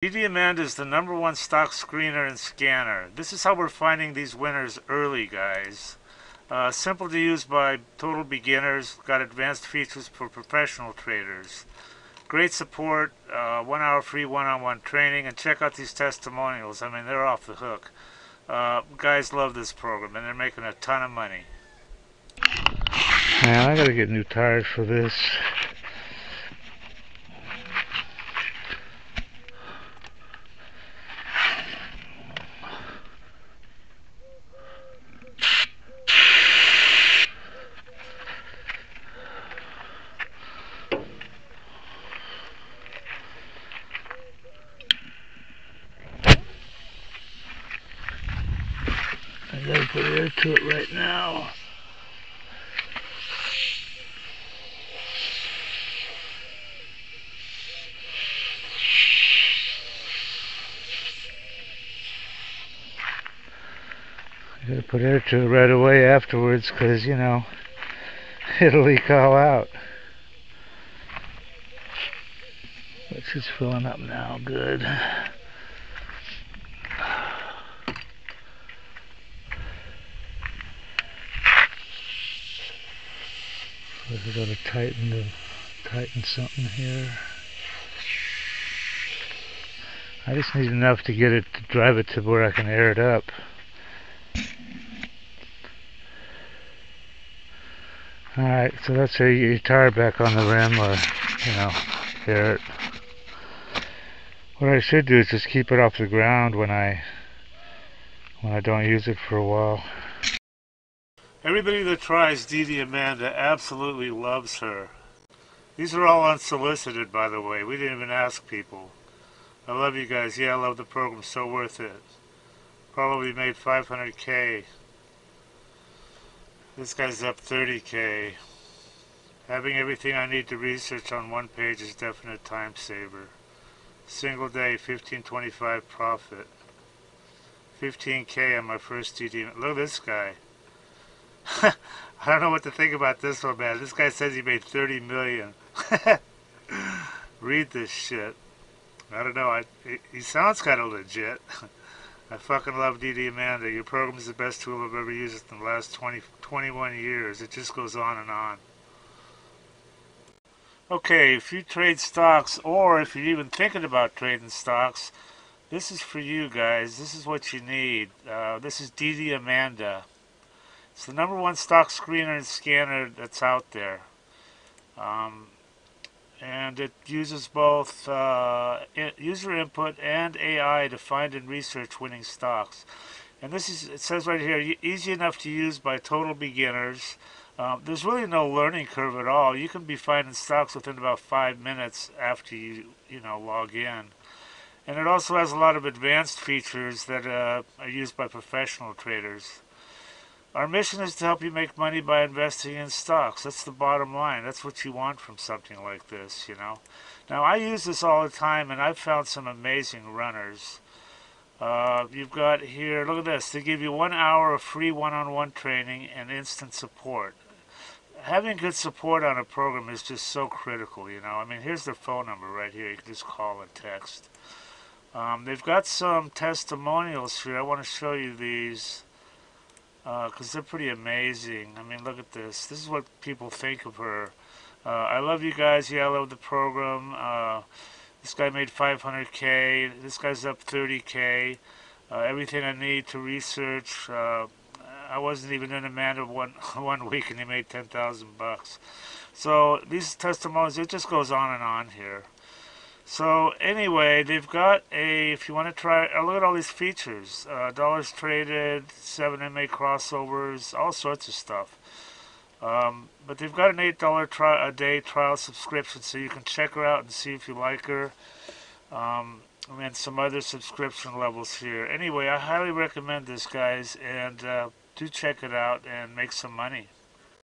DDAmanda is the #1 stock screener and scanner. This is how we're finding these winners early, guys. Simple to use by total beginners. Got advanced features for professional traders. Great support, 1 hour free one-on-one training, and check out these testimonials. I mean, they're off the hook. Guys love this program, and they're making a ton of money. Man, I gotta get new tires for this. I gotta put air to it right now. I gotta put air to it right away afterwards, because, you know, it'll leak all out. It's just filling up now. Good. We gotta tighten something here. I just need enough to get it to drive it to where I can air it up. Alright, so that's how you get your tire back on the rim, or, you know, air it. What I should do is just keep it off the ground when I don't use it for a while. Everybody that tries DDAmanda absolutely loves her. These are all unsolicited, by the way. We didn't even ask people. I love you guys. Yeah, I love the program. So worth it. Probably made 500K. This guy's up 30K. Having everything I need to research on one page is definite time saver. Single day, 1525 profit. 15K on my first DD. Look at this guy. I don't know what to think about this one, man. This guy says he made 30 million. Read this shit. I don't know. He sounds kind of legit. I fucking love DDAmanda. Your program is the best tool I've ever used in the last 21 years. It just goes on and on. Okay, if you trade stocks, or if you're even thinking about trading stocks, this is for you guys. This is what you need. This is DDAmanda. It's the #1 stock screener and scanner that's out there. And it uses both user input and AI to find and research winning stocks. And this is, it says right here, easy enough to use by total beginners. There's really no learning curve at all. You can be finding stocks within about 5 minutes after you log in. And it also has a lot of advanced features that are used by professional traders. Our mission is to help you make money by investing in stocks. That's the bottom line. That's what you want from something like this, you know. Now, I use this all the time, and I've found some amazing runners. You've got here, look at this. They give you 1 hour of free one-on-one training and instant support. Having good support on a program is just so critical, you know. I mean, here's their phone number right here. You can just call and text. They've got some testimonials here. I want to show you these, because they're pretty amazing. I mean, look at this. This is what people think of her. I love you guys. Yeah, I love the program. This guy made 500K. This guy's up 30K. Everything I need to research. I wasn't even in Amanda one week, and he made 10,000 bucks. So these testimonials, it just goes on and on here. So anyway, they've got if you want to try, look at all these features. Dollars traded, 7 MA crossovers, all sorts of stuff. But they've got an $8 a day trial subscription, so you can check her out and see if you like her. And some other subscription levels here. Anyway, I highly recommend this, guys, and do check it out and make some money.